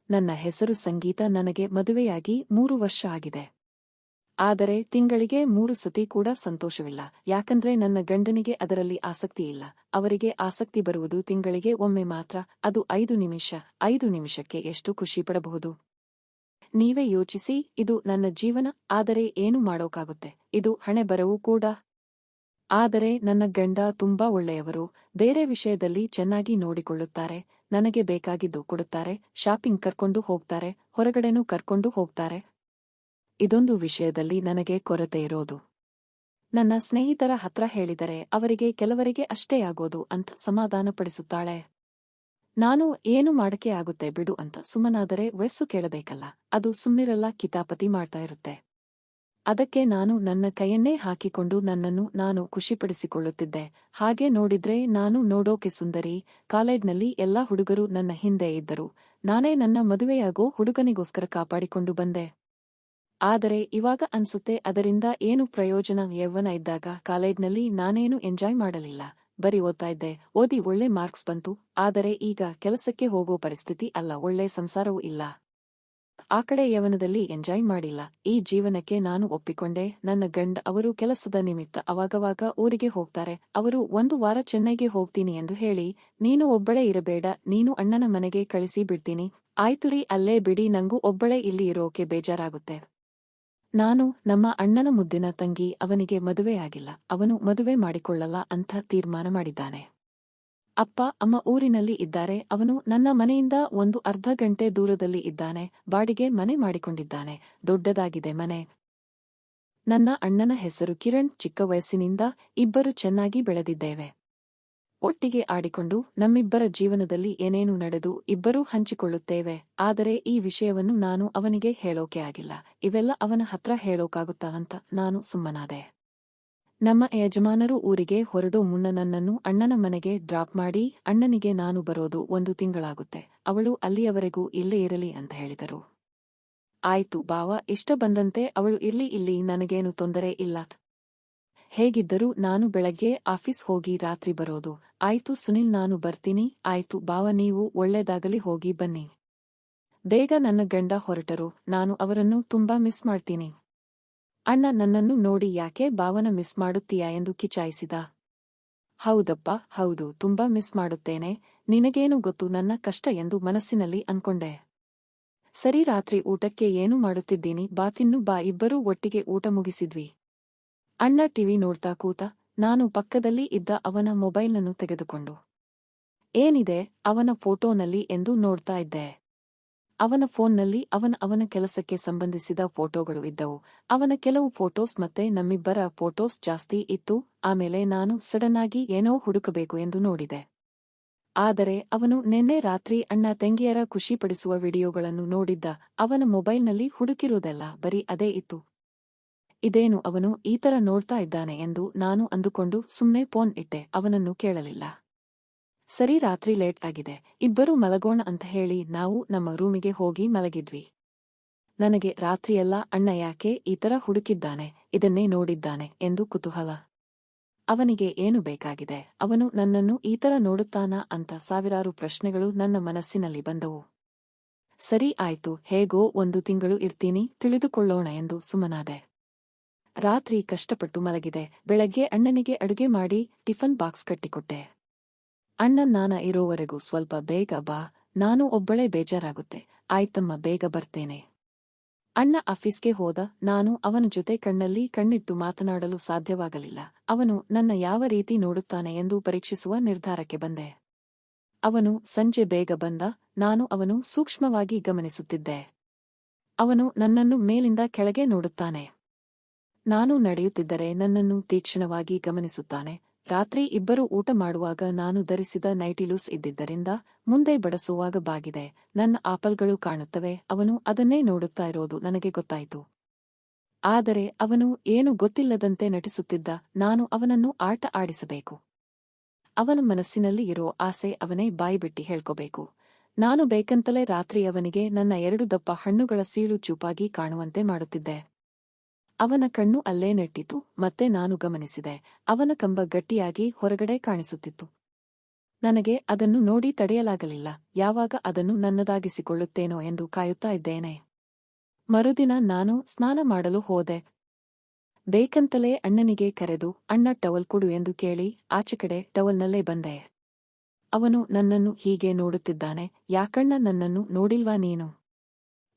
ನನ್ನ ಹೆಸರು ಸಂಗೀತ. ನನಗೆ ಮದುವೆಯಾಗಿ 3 ವರ್ಷ ಆಗಿದೆ. ಆದರೆ ತಿಂಗಳಿಗೆ 3 ಸತಿ ಕೂಡ ಸಂತೋಷವಿಲ್ಲ. ಯಾಕಂದ್ರೆ ನನ್ನ ಗಂಡನಿಗೆ ಅದರಲ್ಲಿ ಆಸಕ್ತಿ ಇಲ್ಲ. ಅವರಿಗೆ ಆಸಕ್ತಿ ಬರುವುದು ತಿಂಗಳಿಗೆ ಒಮ್ಮೆ ಮಾತ್ರ, ಅದು 5 ನಿಮಿಷ. 5 ನಿಮಿಷಕ್ಕೆ ಎಷ್ಟು ಖುಷಿ ಪಡಬಹುದು? ನೀವೇ ಯೋಚಿಸಿ. ಇದು ನನ್ನ ಜೀವನ. ಆದರೆ ಏನು ಮಾಡೋಕಾಗುತ್ತೆ? ಇದು ಹಣೆಬರಹವೂ ಕೂಡ. ಆದರೆ ನನ್ನ ಗಂಡ ತುಂಬಾ ಒಳ್ಳೆಯವರು. ಬೇರೆ ವಿಷಯದಲ್ಲಿ ಚೆನ್ನಾಗಿ ನೋಡಿಕೊಳ್ಳುತ್ತಾರೆ. ನನಗೆ ಬೇಕಾಗಿದ್ದು ಕೊಡುತ್ತಾರೆ. ಶಾಪಿಂಗ್ ಕರ್ಕೊಂಡು ಹೋಗ್ತಾರೆ, ಹೊರಗಡೆನೂ ಕರ್ಕೊಂಡು ಹೋಗ್ತಾರೆ. ಇದೊಂದು ವಿಷಯದಲ್ಲಿ ನನಗೆ ಕೊರತೆ ಇರೋದು. ನನ್ನ ಸ್ನೇಹಿತರ ಹತ್ರ ಹೇಳಿದರೆ ಅವರಿಗೆ ಕೆಲವರಿಗೆ ಅಷ್ಟೇ ಆಗೋದು ಅಂತ ಸಮಾಧಾನಪಡಿಸುತ್ತಾಳೆ. ನಾನು ಏನು ಮಾಡಕ್ಕೆ ಆಗುತ್ತೆ ಬಿಡು ಅಂತ ಸುಮ್ಮನಾದರೆ ವಯಸ್ಸು ಕೇಳಬೇಕಲ್ಲ, ಅದು ಸುಮ್ನಿರಲ್ಲ, ಕಿತಾಪತಿ ಮಾಡ್ತಾ ಇರುತ್ತೆ. ಅದಕ್ಕೆ ನಾನು ನನ್ನ ಕೈಯನ್ನೇ ಹಾಕಿಕೊಂಡು ನನ್ನನ್ನು ನಾನು ಖುಷಿಪಡಿಸಿಕೊಳ್ಳುತ್ತಿದ್ದೆ. ಹಾಗೆ ನೋಡಿದ್ರೆ ನಾನು ನೋಡೋಕೆ ಸುಂದರಿ. ಕಾಲೇಜ್ನಲ್ಲಿ ಎಲ್ಲಾ ಹುಡುಗರು ನನ್ನ ಹಿಂದೆ ಇದ್ದರು. ನಾನೇ ನನ್ನ ಮದುವೆಯಾಗೋ ಹುಡುಗನಿಗೋಸ್ಕರ ಕಾಪಾಡಿಕೊಂಡು ಬಂದೆ. ಆದರೆ ಇವಾಗ ಅನ್ಸುತ್ತೆ ಅದರಿಂದ ಏನು ಪ್ರಯೋಜನ? ಯೌವನ ಇದ್ದಾಗ ಕಾಲೇಜ್ನಲ್ಲಿ ನಾನೇನು ಎಂಜಾಯ್ ಮಾಡಲಿಲ್ಲ. ಬರೀ ಓದ್ತಾ ಇದ್ದೆ. ಓದಿ ಒಳ್ಳೆ ಮಾರ್ಕ್ಸ್ ಬಂತು. ಆದರೆ ಈಗ ಕೆಲಸಕ್ಕೆ ಹೋಗೋ ಪರಿಸ್ಥಿತಿ ಅಲ್ಲ, ಒಳ್ಳೆ ಸಂಸಾರವೂ ಇಲ್ಲ. ಆ ಕಡೆ ಯೌವನದಲ್ಲಿ ಎಂಜಾಯ್ ಮಾಡಿಲ್ಲ. ಈ ಜೀವನಕ್ಕೆ ನಾನು ಒಪ್ಪಿಕೊಂಡೆ. ನನ್ನ ಗಂಡ ಅವರು ಕೆಲಸದ ನಿಮಿತ್ತ ಅವಾಗವಾಗ ಊರಿಗೆ ಹೋಗ್ತಾರೆ. ಅವರು 1 ವಾರ ಚೆನ್ನೈಗೆ ಹೋಗ್ತೀನಿ ಎಂದು ಹೇಳಿ, ನೀನು ಒಬ್ಬಳೇ ಇರಬೇಡ, ನೀನು ಅಣ್ಣನ ಮನೆಗೆ ಕಳಿಸಿ ಬಿಡ್ತೀನಿ. ಆಯ್ತುರಿ, ಅಲ್ಲೇ ಬಿಡಿ, ನಂಗೂ ಒಬ್ಬಳೇ ಇಲ್ಲಿ ಇರೋಕೆ ಬೇಜಾರಾಗುತ್ತೆ. ನಾನು ನಮ್ಮ ಅಣ್ಣನ ಮುದ್ದಿನ ತಂಗಿ. ಅವನಿಗೆ ಮದುವೆಯಾಗಿಲ್ಲ. ಅವನು ಮದುವೆ ಮಾಡಿಕೊಳ್ಳಲ್ಲ ಅಂತ ತೀರ್ಮಾನ ಮಾಡಿದ್ದಾನೆ. ಅಪ್ಪ ಅಮ್ಮ ಊರಿನಲ್ಲಿ ಇದ್ದಾರೆ. ಅವನು ನನ್ನ ಮನೆಯಿಂದ ಒಂದು ಅರ್ಧ ಗಂಟೆ ದೂರದಲ್ಲಿ ಇದ್ದಾನೆ. ಬಾಡಿಗೆ ಮನೆ ಮಾಡಿಕೊಂಡಿದ್ದಾನೆ. ದೊಡ್ಡದಾಗಿದೆ ಮನೆ. ನನ್ನ ಅಣ್ಣನ ಹೆಸರು ಕಿರಣ್. ಚಿಕ್ಕ ವಯಸ್ಸಿನಿಂದ ಇಬ್ಬರು ಚೆನ್ನಾಗಿ ಬೆಳೆದಿದ್ದೇವೆ. ಒಟ್ಟಿಗೆ ಆಡಿಕೊಂಡು ನಮ್ಮಿಬ್ಬರ ಜೀವನದಲ್ಲಿ ಏನೇನು ನಡೆದು ಇಬ್ಬರೂ ಹಂಚಿಕೊಳ್ಳುತ್ತೇವೆ. ಆದರೆ ಈ ವಿಷಯವನ್ನು ನಾನು ಅವನಿಗೆ ಹೇಳೋಕೆ ಆಗಿಲ್ಲ. ಇವೆಲ್ಲ ಅವನ ಹತ್ರ ಹೇಳೋಕಾಗುತ್ತಾ ಅಂತ ನಾನು ಸುಮ್ಮನಾದೆ. ನಮ್ಮ ಯಜಮಾನರು ಊರಿಗೆ ಹೊರಡೋ ಮುನ್ನ ನನ್ನನ್ನು ಅಣ್ಣನ ಮನೆಗೆ ಡ್ರಾಪ್ ಮಾಡಿ, ಅಣ್ಣನಿಗೆ ನಾನು ಬರೋದು 1 ತಿಂಗಳಾಗುತ್ತೆ, ಅವಳು ಅಲ್ಲಿಯವರೆಗೂ ಇಲ್ಲೇ ಇರಲಿ ಅಂತ ಹೇಳಿದರು. ಆಯ್ತು ಬಾವ, ಇಷ್ಟ ಬಂದಂತೆ ಅವಳು ಇರ್ಲಿ, ಇಲ್ಲಿ ನನಗೇನು ತೊಂದರೆ ಇಲ್ಲ. ಹೇಗಿದ್ದರೂ ನಾನು ಬೆಳಗ್ಗೆ ಆಫೀಸ್ ಹೋಗಿ ರಾತ್ರಿ ಬರೋದು. ಆಯ್ತು ಸುನಿಲ್, ನಾನು ಬರ್ತೀನಿ. ಆಯ್ತು ಬಾವ, ನೀವು ಒಳ್ಳೇದಾಗಲಿ, ಹೋಗಿ ಬನ್ನಿ ಬೇಗ. ನನ್ನ ಗಂಡ ಹೊರಟರು. ನಾನು ಅವರನ್ನು ತುಂಬಾ ಮಿಸ್ ಮಾಡ್ತೀನಿ. ಅಣ್ಣ ನನ್ನನ್ನು ನೋಡಿ, ಯಾಕೆ ಬಾವನ ಮಿಸ್ ಮಾಡುತ್ತೀಯಾ ಎಂದು ಕಿಚಾಯಿಸಿದ. ಹೌದಪ್ಪ, ಹೌದು, ತುಂಬಾ ಮಿಸ್ ಮಾಡುತ್ತೇನೆ. ನಿನಗೇನು ಗೊತ್ತು ನನ್ನ ಕಷ್ಟ ಎಂದು ಮನಸ್ಸಿನಲ್ಲಿ ಅನ್ಕೊಂಡೆ. ಸರಿ, ರಾತ್ರಿ ಊಟಕ್ಕೆ ಏನು ಮಾಡುತ್ತಿದ್ದೀನಿ, ಬಾ ತಿನ್ನು ಬಾ. ಇಬ್ಬರೂ ಒಟ್ಟಿಗೆ ಊಟ ಮುಗಿಸಿದ್ವಿ. ಅಣ್ಣ ಟಿವಿ ನೋಡ್ತಾ ಕೂತ. ನಾನು ಪಕ್ಕದಲ್ಲಿ ಇದ್ದ ಅವನ ಮೊಬೈಲ್ನನ್ನು ತೆಗೆದುಕೊಂಡು ಏನಿದೆ ಅವನ ಫೋಟೋನಲ್ಲಿ ಎಂದು ನೋಡ್ತಾ ಇದ್ದೆ. ಅವನ ಫೋನ್ನಲ್ಲಿ ಅವನ ಕೆಲಸಕ್ಕೆ ಸಂಬಂಧಿಸಿದ ಫೋಟೋಗಳು ಇದ್ದವು. ಅವನ ಕೆಲವು ಫೋಟೋಸ್ ಮತ್ತೆ ನಮ್ಮಿಬ್ಬರ ಫೋಟೋಸ್ ಜಾಸ್ತಿ ಇತ್ತು. ಆಮೇಲೆ ನಾನು ಸಡನ್ ಆಗಿ ಏನೋ ಹುಡುಕಬೇಕು ಎಂದು ನೋಡಿದೆ. ಆದರೆ ಅವನು ನಿನ್ನೆ ರಾತ್ರಿ ಅಣ್ಣ ತಂಗಿಯರ ಖುಷಿಪಡಿಸುವ ವಿಡಿಯೋಗಳನ್ನು ನೋಡಿದ್ದ. ಅವನ ಮೊಬೈಲ್ನಲ್ಲಿ ಹುಡುಕಿರುವುದೆಲ್ಲ ಬರೀ ಅದೇ ಇತ್ತು. ಇದೇನು ಅವನು ಈ ತರ ನೋಡ್ತಾ ಇದ್ದಾನೆ ಎಂದು ನಾನು ಅಂದುಕೊಂಡು ಸುಮ್ನೆ ಫೋನ್ ಇಟ್ಟೆ. ಅವನನ್ನು ಕೇಳಲಿಲ್ಲ. ಸರಿ, ರಾತ್ರಿ ಲೇಟ್ ಆಗಿದೆ, ಇಬ್ಬರೂ ಮಲಗೋಣ ಅಂತ ಹೇಳಿ ನಾವು ನಮ್ಮ ರೂಮಿಗೆ ಹೋಗಿ ಮಲಗಿದ್ವಿ. ನನಗೆ ರಾತ್ರಿಯೆಲ್ಲ ಅಣ್ಣ ಯಾಕೆ ಈ ತರ ಹುಡುಕಿದ್ದಾನೆ, ಇದನ್ನೇ ನೋಡಿದ್ದಾನೆ ಎಂದು ಕುತೂಹಲ. ಅವನಿಗೆ ಏನು ಬೇಕಾಗಿದೆ? ಅವನು ನನ್ನನ್ನು ಈ ತರ ನೋಡುತ್ತಾನಾ ಅಂತ ಸಾವಿರಾರು ಪ್ರಶ್ನೆಗಳು ನನ್ನ ಮನಸ್ಸಿನಲ್ಲಿ ಬಂದವು. ಸರಿ ಆಯ್ತು, ಹೇಗೋ 1 ತಿಂಗಳು ಇರ್ತೀನಿ, ತಿಳಿದುಕೊಳ್ಳೋಣ ಎಂದು ಸುಮ್ಮನಾದೆ. ರಾತ್ರಿ ಕಷ್ಟಪಟ್ಟು ಮಲಗಿದೆ. ಬೆಳಗ್ಗೆ ಅಣ್ಣನಿಗೆ ಅಡುಗೆ ಮಾಡಿ ಟಿಫನ್ ಬಾಕ್ಸ್ ಕಟ್ಟಿಕೊಟ್ಟೆ. ಅಣ್ಣ ನಾನ ಇರೋವರೆಗೂ ಸ್ವಲ್ಪ ಬೇಗ ಬಾ, ನಾನು ಒಬ್ಬಳೇ ಬೇಜಾರಾಗುತ್ತೆ. ಆಯ್ತಮ್ಮ, ಬೇಗ ಬರ್ತೇನೆ. ಅಣ್ಣ ಆಫೀಸ್ಗೆ ಹೋದ. ನಾನು ಅವನ ಜೊತೆ ಕಣ್ಣಲ್ಲಿ ಕಣ್ಣಿಟ್ಟು ಮಾತನಾಡಲು ಸಾಧ್ಯವಾಗಲಿಲ್ಲ. ಅವನು ನನ್ನ ಯಾವ ರೀತಿ ನೋಡುತ್ತಾನೆ ಎಂದು ಪರೀಕ್ಷಿಸುವ ನಿರ್ಧಾರಕ್ಕೆ ಬಂದೆ. ಅವನು ಸಂಜೆ ಬೇಗ ಬಂದ. ನಾನು ಅವನು ಸೂಕ್ಷ್ಮವಾಗಿ ಗಮನಿಸುತ್ತಿದ್ದೆ. ಅವನು ನನ್ನನ್ನು ಮೇಲಿಂದ ಕೆಳಗೆ ನೋಡುತ್ತಾನೆ. ನಾನು ನಡೆಯುತ್ತಿದ್ದರೆ ನನ್ನನ್ನು ತೀಕ್ಷ್ಣವಾಗಿ ಗಮನಿಸುತ್ತಾನೆ. ರಾತ್ರಿ ಇಬ್ಬರು ಊಟ ಮಾಡುವಾಗ ನಾನು ಧರಿಸಿದ ನೈಟಿಲೂಸ್ ಇದ್ದಿದ್ದರಿಂದ ಮುಂದೆ ಬಡಿಸುವಾಗ ಬಾಗಿದೆ. ನನ್ನ ಆಪಲ್ಗಳು ಕಾಣುತ್ತವೆ. ಅವನು ಅದನ್ನೇ ನೋಡುತ್ತಾ ಇರೋದು ನನಗೆ ಗೊತ್ತಾಯಿತು. ಆದರೆ ಅವನು ಏನು ಗೊತ್ತಿಲ್ಲದಂತೆ ನಟಿಸುತ್ತಿದ್ದ. ನಾನು ಅವನನ್ನು ಆಟ ಆಡಿಸಬೇಕು. ಅವನ ಮನಸ್ಸಿನಲ್ಲಿ ಇರೋ ಆಸೆ ಅವನೇ ಬಾಯಿಬಿಟ್ಟು ಹೇಳ್ಕೋಬೇಕು. ನಾನು ಬೇಕಂತಲೇ ರಾತ್ರಿ ಅವನಿಗೆ ನನ್ನ 2 ದಪ್ಪ ಹಣ್ಣುಗಳ ಸೀಳು ಚೂಪಾಗಿ ಕಾಣುವಂತೆ ಮಾಡುತ್ತಿದ್ದೆ. ಅವನ ಕಣ್ಣು ಅಲ್ಲೇ ನೆಟ್ಟಿತು. ಮತ್ತೆ ನಾನು ಗಮನಿಸಿದೆ. ಅವನ ಕಂಬ ಗಟ್ಟಿಯಾಗಿ ಹೊರಗಡೆ ಕಾಣಿಸುತ್ತಿತ್ತು. ನನಗೆ ಅದನ್ನು ನೋಡಿ ತಡೆಯಲಾಗಲಿಲ್ಲ. ಯಾವಾಗ ಅದನ್ನು ನನ್ನದಾಗಿಸಿಕೊಳ್ಳುತ್ತೇನೋ ಎಂದು ಕಾಯುತ್ತಾ ಇದ್ದೇನೆ. ಮರುದಿನ ನಾನು ಸ್ನಾನ ಮಾಡಲು ಹೋದೆ. ಬೇಕಂತಲೇ ಅಣ್ಣನಿಗೆ ಕರೆದು ಅಣ್ಣ ಟವಲ್ ಕೊಡು ಎಂದು ಕೇಳಿ ಆಚೆಕಡೆ ಟವಲ್ನಲ್ಲೇ ಬಂದೆ. ಅವನು ನನ್ನನ್ನು ಹೀಗೆ ನೋಡುತ್ತಿದ್ದಾನೆ. ಯಾಕಣ್ಣ ನನ್ನನ್ನು ನೋಡಿಲ್ವಾ ನೀನು?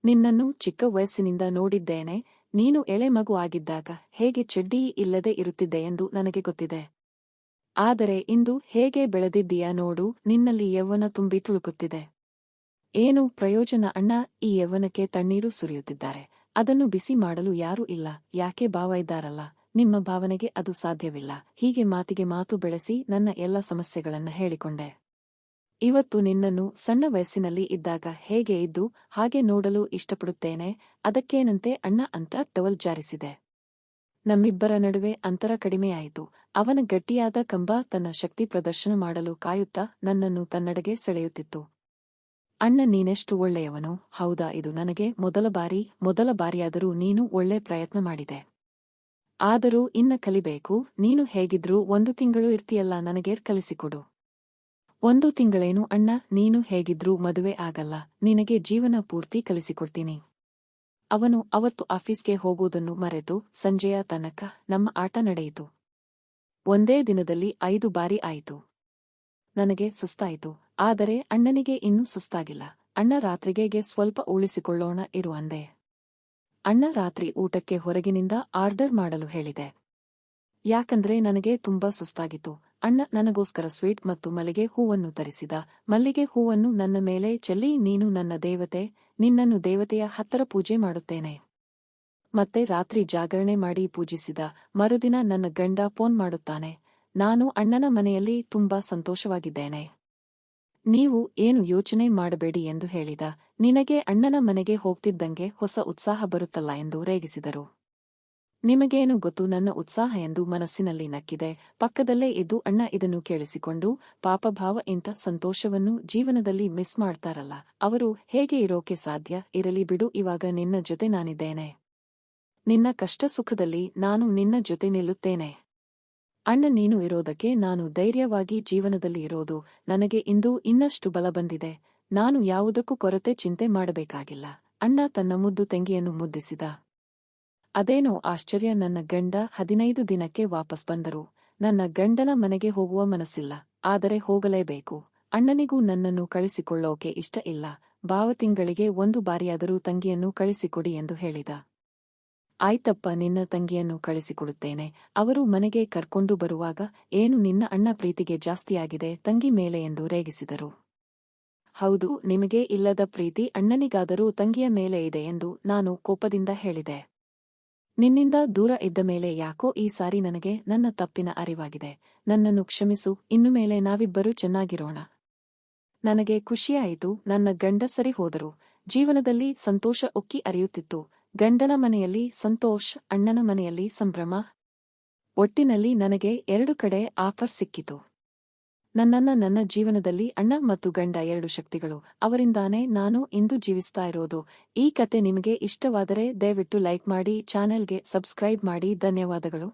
ನಿನ್ನನ್ನು ಚಿಕ್ಕ ವಯಸ್ಸಿನಿಂದ ನೋಡಿದ್ದೇನೆ. ನೀನು ಎಳೆ ಮಗು ಆಗಿದ್ದಾಗ ಹೇಗೆ ಚಡ್ಡಿ ಇಲ್ಲದೆ ಇರುತ್ತಿದ್ದೆ ಎಂದು ನನಗೆ ಗೊತ್ತಿದೆ. ಆದರೆ ಇಂದು ಹೇಗೆ ಬೆಳೆದಿದ್ದೀಯಾ ನೋಡು, ನಿನ್ನಲ್ಲಿ ಯೌವನ ತುಂಬಿ ತುಳುಕುತ್ತಿದೆ. ಏನು ಪ್ರಯೋಜನ ಅಣ್ಣ? ಈ ಯೌವನಕ್ಕೆ ತಣ್ಣೀರು ಸುರಿಯುತ್ತಿದ್ದಾರೆ. ಅದನ್ನು ಬಿಸಿ ಮಾಡಲು ಯಾರೂ ಇಲ್ಲ. ಯಾಕೆ ಭಾವ ಇದ್ದಾರಲ್ಲ, ನಿಮ್ಮ ಭಾವನೆಗೆ ಅದು ಸಾಧ್ಯವಿಲ್ಲ. ಹೀಗೆ ಮಾತಿಗೆ ಮಾತು ಬೆಳೆಸಿ ನನ್ನ ಎಲ್ಲ ಸಮಸ್ಯೆಗಳನ್ನ ಹೇಳಿಕೊಂಡೆ. ಇವತ್ತು ನಿನ್ನನ್ನು ಸಣ್ಣ ವಯಸ್ಸಿನಲ್ಲಿ ಇದ್ದಾಗ ಹೇಗೆ ಇದ್ದು ಹಾಗೆ ನೋಡಲು ಇಷ್ಟಪಡುತ್ತೇನೆ. ಅದಕ್ಕೇನಂತೆ ಅಣ್ಣ ಅಂತ ಟವಲ್ ಜಾರಿಸಿದೆ. ನಮ್ಮಿಬ್ಬರ ನಡುವೆ ಅಂತರ ಕಡಿಮೆಯಾಯಿತು. ಅವನ ಗಟ್ಟಿಯಾದ ಕಂಬ ತನ್ನ ಶಕ್ತಿ ಪ್ರದರ್ಶನ ಮಾಡಲು ಕಾಯುತ್ತಾ ನನ್ನನ್ನು ತನ್ನಡೆಗೆ ಸೆಳೆಯುತ್ತಿತ್ತು. ಅಣ್ಣ ನೀನೆಷ್ಟು ಒಳ್ಳೆಯವನು. ಹೌದಾ, ಇದು ನನಗೆ ಮೊದಲ ಬಾರಿಯಾದರೂ ನೀನು ಒಳ್ಳೆ ಪ್ರಯತ್ನ ಮಾಡಿದೆ. ಆದರೂ ಇನ್ನ ಕಲಿಬೇಕು. ನೀನು ಹೇಗಿದ್ರೂ 1 ತಿಂಗಳು ಇರ್ತೀಯಲ್ಲ, ನನಗೆ ಕಲಿಸಿಕೊಡು. 1 ತಿಂಗಳೇನು ಅಣ್ಣ, ನೀನು ಹೇಗಿದ್ರೂ ಮದುವೆ ಆಗಲ್ಲ. ನಿನಗೆ ಜೀವನ ಪೂರ್ತಿ ಕಲಿಸಿಕೊಡ್ತೀನಿ. ಅವನು ಅವತ್ತು ಆಫೀಸ್ಗೆ ಹೋಗುವುದನ್ನು ಮರೆತು ಸಂಜೆಯ ತನಕ ನಮ್ಮ ಆಟ ನಡೆಯಿತು. ಒಂದೇ ದಿನದಲ್ಲಿ 5 ಬಾರಿ ಆಯಿತು. ನನಗೆ ಸುಸ್ತಾಯಿತು. ಆದರೆ ಅಣ್ಣನಿಗೆ ಇನ್ನೂ ಸುಸ್ತಾಗಿಲ್ಲ. ಅಣ್ಣ ರಾತ್ರಿಗೆಗೆ ಸ್ವಲ್ಪ ಉಳಿಸಿಕೊಳ್ಳೋಣ ಇರು ಅಂದೆ. ಅಣ್ಣ ರಾತ್ರಿ ಊಟಕ್ಕೆ ಹೊರಗಿನಿಂದ ಆರ್ಡರ್ ಮಾಡಲು ಹೇಳಿದೆ. ಯಾಕಂದ್ರೆ ನನಗೆ ತುಂಬಾ ಸುಸ್ತಾಗಿತ್ತು. ಅಣ್ಣ ನನಗೋಸ್ಕರ ಸ್ವೀಟ್ ಮತ್ತು ಮಲ್ಲಿಗೆ ಹೂವನ್ನು ತರಿಸಿದ. ಮಲ್ಲಿಗೆ ಹೂವನ್ನು ನನ್ನ ಮೇಲೆ ಚೆಲ್ಲಿ, ನೀನು ನನ್ನ ದೇವತೆ, ನಿನ್ನನ್ನು ದೇವತೆಯ ಹತ್ತಿರ ಪೂಜೆ ಮಾಡುತ್ತೇನೆ. ಮತ್ತೆ ರಾತ್ರಿ ಜಾಗರಣೆ ಮಾಡಿ ಪೂಜಿಸಿದ. ಮರುದಿನ ನನ್ನ ಗಂಡ ಫೋನ್ ಮಾಡುತ್ತಾನೆ. ನಾನು ಅಣ್ಣನ ಮನೆಯಲ್ಲಿ ತುಂಬಾ ಸಂತೋಷವಾಗಿದ್ದೇನೆ. ನೀವು ಏನು ಯೋಚನೆ ಮಾಡಬೇಡಿ ಎಂದು ಹೇಳಿದ. ನಿನಗೆ ಅಣ್ಣನ ಮನೆಗೆ ಹೋಗ್ತಿದ್ದಂಗೆ ಹೊಸ ಉತ್ಸಾಹ ಬರುತ್ತಲ್ಲ ಎಂದು ರೇಗಿಸಿದರು. ನಿಮಗೇನು ಗೊತ್ತು ನನ್ನ ಉತ್ಸಾಹ ಎಂದು ಮನಸ್ಸಿನಲ್ಲಿ ನಕ್ಕಿದೆ. ಪಕ್ಕದಲ್ಲೇ ಇದ್ದು ಅಣ್ಣ ಇದನ್ನು ಕೇಳಿಸಿಕೊಂಡು, ಪಾಪಭಾವ, ಇಂಥ ಸಂತೋಷವನ್ನು ಜೀವನದಲ್ಲಿ ಮಿಸ್ ಮಾಡ್ತಾರಲ್ಲ, ಅವರು ಹೇಗೆ ಇರೋಕೆ ಸಾಧ್ಯ? ಇರಲಿ ಬಿಡು, ಇವಾಗ ನಿನ್ನ ಜೊತೆ ನಾನಿದ್ದೇನೆ. ನಿನ್ನ ಕಷ್ಟ ಸುಖದಲ್ಲಿ ನಾನು ನಿನ್ನ ಜೊತೆ ನಿಲ್ಲುತ್ತೇನೆ. ಅಣ್ಣ ನೀನು ಇರೋದಕ್ಕೆ ನಾನು ಧೈರ್ಯವಾಗಿ ಜೀವನದಲ್ಲಿ ಇರೋದು. ನನಗೆ ಇಂದು ಇನ್ನಷ್ಟು ಬಲ ಬಂದಿದೆ. ನಾನು ಯಾವುದಕ್ಕೂ ಕೊರತೆ ಚಿಂತೆ ಮಾಡಬೇಕಾಗಿಲ್ಲ. ಅಣ್ಣ ತನ್ನ ಮುದ್ದು ತಂಗಿಯನ್ನು ಮುದ್ದಿಸಿದ. ಅದೇನೋ ಆಶ್ಚರ್ಯ, ನನ್ನ ಗಂಡ 15 ದಿನಕ್ಕೆ ವಾಪಸ್ ಬಂದರು. ನನ್ನ ಗಂಡನ ಮನೆಗೆ ಹೋಗುವ ಮನಸ್ಸಿಲ್ಲ. ಆದರೆ ಹೋಗಲೇಬೇಕು. ಅಣ್ಣನಿಗೂ ನನ್ನನ್ನು ಕಳಿಸಿಕೊಳ್ಳೋಕೆ ಇಷ್ಟ ಇಲ್ಲ. ತಿಂಗಳಿಗೆ 1 ಬಾರಿಯಾದರೂ ತಂಗಿಯನ್ನು ಕಳಿಸಿಕೊಡಿ ಎಂದು ಹೇಳಿದ. ಆಯ್ತಪ್ಪ, ನಿನ್ನ ತಂಗಿಯನ್ನು ಕಳಿಸಿಕೊಡುತ್ತೇನೆ. ಅವರು ಮನೆಗೆ ಕರ್ಕೊಂಡು ಬರುವಾಗ, ಏನು ನಿನ್ನ ಅಣ್ಣ ಪ್ರೀತಿಗೆ ಜಾಸ್ತಿಯಾಗಿದೆ ತಂಗಿ ಮೇಲೆ ಎಂದು ರೇಗಿಸಿದರು. ಹೌದು, ನಿಮಗೆ ಇಲ್ಲದ ಪ್ರೀತಿ ಅಣ್ಣನಿಗಾದರೂ ತಂಗಿಯ ಮೇಲೆ ಇದೆ ಎಂದು ನಾನು ಕೋಪದಿಂದ ಹೇಳಿದೆ. ನಿನ್ನಿಂದ ದೂರ ಇದ್ದ ಮೇಲೆ ಯಾಕೋ ಈ ಸಾರಿ ನನಗೆ ನನ್ನ ತಪ್ಪಿನ ಅರಿವಾಗಿದೆ. ನನ್ನನ್ನು ಕ್ಷಮಿಸು. ಇನ್ನು ಮೇಲೆ ನಾವಿಬ್ಬರೂ ಚೆನ್ನಾಗಿರೋಣ. ನನಗೆ ಖುಷಿಯಾಯಿತು. ನನ್ನ ಗಂಡ ಸರಿ ಹೋದರು. ಜೀವನದಲ್ಲಿ ಸಂತೋಷ ಉಕ್ಕಿ ಹರಿಯುತ್ತಿತ್ತು. ಗಂಡನ ಮನೆಯಲ್ಲಿ ಸಂತೋಷ್, ಅಣ್ಣನ ಮನೆಯಲ್ಲಿ ಸಂಭ್ರಮ. ಒಟ್ಟಿನಲ್ಲಿ ನನಗೆ 2 ಕಡೆ ಆಫರ್ ಸಿಕ್ಕಿತು. ನನ್ನ ಜೀವನದಲ್ಲಿ ಅಣ್ಣ ಮತ್ತು ಗಂಡ 2 ಶಕ್ತಿಗಳು. ಅವರಿಂದಾನೇ ನಾನು ಇಂದು ಜೀವಿಸ್ತಾ ಇರೋದು. ಈ ಕತೆ ನಿಮಗೆ ಇಷ್ಟವಾದರೆ ದಯವಿಟ್ಟು ಲೈಕ್ ಮಾಡಿ, ಚಾನೆಲ್ಗೆ ಸಬ್ಸ್ಕ್ರೈಬ್ ಮಾಡಿ. ಧನ್ಯವಾದಗಳು.